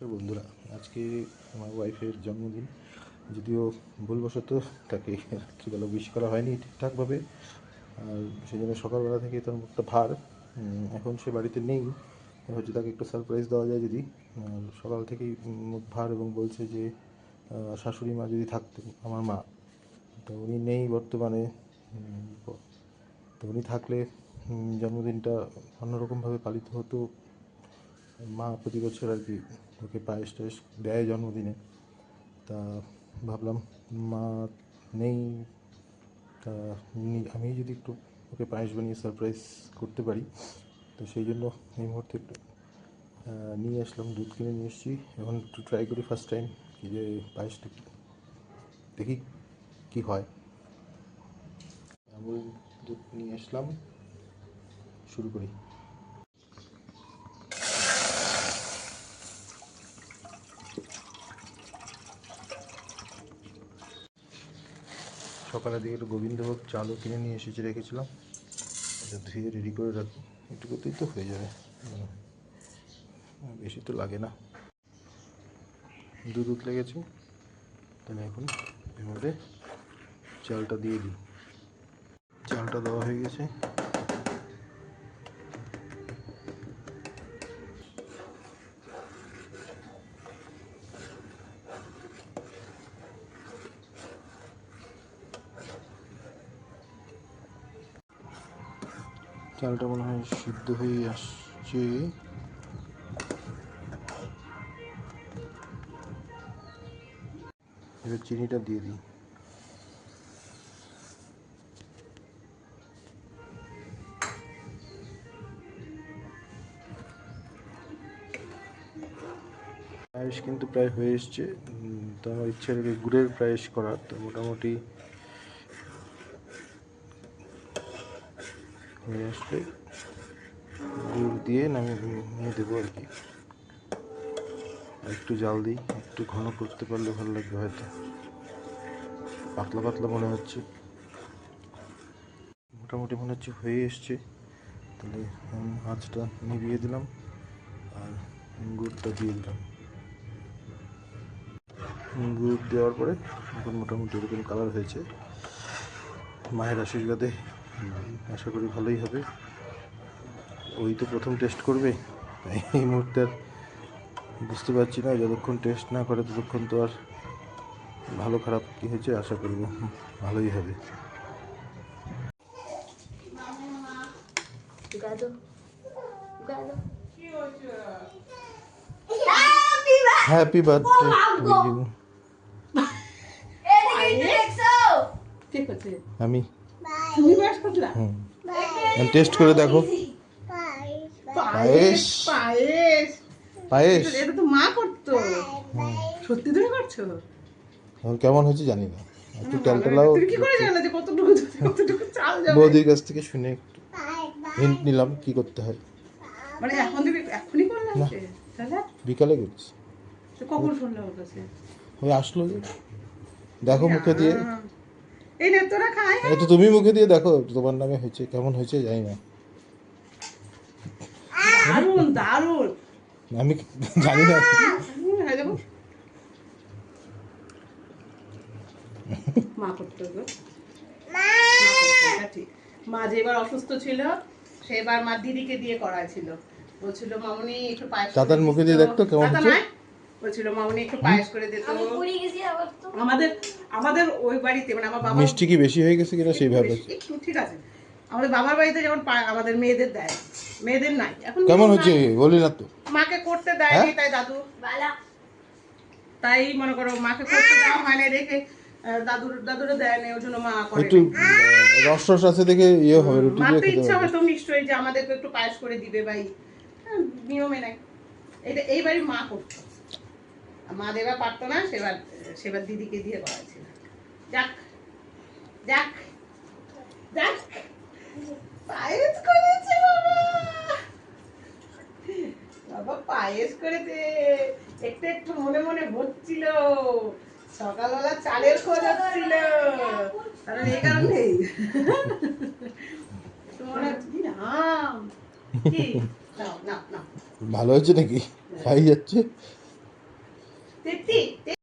বন্ধুরা, আজকে আমার ওয়াইফের জন্মদিন। যদিও ভুলবশত তাকে রাত্রিবেলা উইশ করা হয়নি ঠিকঠাকভাবে, আর সেই জন্য সকালবেলা থেকে তার মুখটা ভার। এখন সে বাড়িতে নেই, হয়তো তাকে একটু সারপ্রাইজ দেওয়া যায় যদি। সকাল থেকেই মুখ ভার এবং বলছে যে শাশুড়ি মা যদি থাকতেন, আমার মা, তো উনি নেই বর্তমানে। তো উনি থাকলে জন্মদিনটা অন্যরকমভাবে পালিত হতো। মা প্রতি বছর আর কি ওকে পায়েস টায়েস দেয় জন্মদিনে। তা ভাবলাম মা নেই, তা আমি যদি একটু ওকে পায়েস বানিয়ে সারপ্রাইজ করতে পারি, তো সেই জন্য এই মুহূর্তে একটু নিয়ে আসলাম, দুধ কিনে নিয়ে এসেছি। এখন একটু ট্রাই করি ফার্স্ট টাইম কি যে পায়েসটা দেখি কি হয়। আমুল দুধ নিয়ে আসলাম, শুরু করি। সকালের দিকে একটু গোবিন্দভোগ চালও কিনে নিয়ে এসেছি, রেখেছিলাম। এটা ধুয়ে রেডি করে রাখি, এটুকুতেই তো হয়ে যাবে, বেশি তো লাগে না। দুধ উতলে গেছে, তাহলে এখন এর মধ্যে চালটা দিয়ে দিই। চালটা দেওয়া হয়ে গেছে। চালটা মনে হয় সিদ্ধ হয়ে আসছে। এবার চিনিটা দিয়ে দিই। পায়েস কিন্তু প্রায় হয়ে এসছে। তো আমার ইচ্ছা রয়েছে গুড়ের পায়েস করার, তো মোটামুটি হয়ে আসলে গুড় দিয়ে নামিয়ে দেবো আর কি। একটু জাল দিই, একটু ঘন করতে পারলে ভালো লাগবে, হয়তো পাতলা পাতলা মনে হচ্ছে। মোটামুটি মনে হচ্ছে হয়ে এসছে। তাহলে আঁচটা নিভিয়ে দিলাম আর গুড়টা দিয়ে দিলাম। গুড় দেওয়ার পরে এখন মোটামুটি এরকম কালার হয়েছে। মায়ের আশীর্বাদে আশা করি ভালোই হবে। ওই তো প্রথম টেস্ট করবে, তাই এই মুহূর্তে আর বুঝতে পারছি না। যতক্ষণ টেস্ট না করে ততক্ষণ তো আর ভালো খারাপ কী হয়েছে আশা করব ভালোই হবে। Happy birthday to you. আমি টেস্ট করে দেখো। পায়েস পায়েস পায়েস এটা তো মা করতো। সত্যি তুমি করছো? কেমন হয়েছে জানি না, একটু টেলটেলাও। তুমি কি করে জানলে যে কতটুকু চাল যাবে? বৌদির কাছ থেকে শুনে একটু হিন্ট নিলাম কি করতে হয়। মানে এখন তুমি এখনই করলে? না, তাহলে বিকালে করছি। তো কখন শুনলে ওর কাছে? ওই আসলো যে, দেখো মুখে দিয়ে। এই নে তোরা খাই। এই তো তুমি মুখে দিয়ে দেখো তোমার নামে হয়েছে, কেমন হয়েছে জানি না। দারুণ দারুণ। আমি জানি না। মা করতো গো, ঠিক। মা যে এবার অসুস্থ ছিল সেবার মা দিদিকে দিয়ে করাইছিল। বলছিল মামুনি একটু পায়েস চাতার মুখে দিয়ে দেখতো কেমন হচ্ছে। বলছিল মামুনি একটু পায়েস করে দিত। আমাদের আমাদের ওই বাড়িতে মানে আমার বাবা মিষ্টি কি বেশি হয়ে গেছে কিনা সেই ভাবে একটু ঠিক আছে। আমাদের বাবার বাড়িতে যেমন আমাদের মেয়েদের দেয়, মেয়েদের নাই এখন। কেমন হচ্ছে বলি না তো। মাকে করতে দেয়নি, তাই দাদু তাই মনে করো মাকে করতে দেওয়া হয় না দেখে দাদুরে দেয় না, ওই জন্য মা করে। একটু রস রস আছে দেখে ইয়ে হবে, রুটি দিয়ে খেতে ইচ্ছা হবে। হতো নিশ্চয়ই যে আমাদেরকে একটু পায়েস করে দিবে ভাই, নিয়মে নাই। এটা এই বাড়ির মা করতো, মা দেবা পারতো না, সেবার দিদিকে দিয়ে করাইছিল। যাক যাক যাক, পায়েস করেছে বাবা, বাবা পায়েস করেছে। একটু একটু মনে মনে হচ্ছিল, সকালবেলা চালের খোঁজ হচ্ছিল, কারণ এই কারণেই মনে হচ্ছে কি। ভালো হয়েছে নাকি? খাই যাচ্ছে। তেত্তি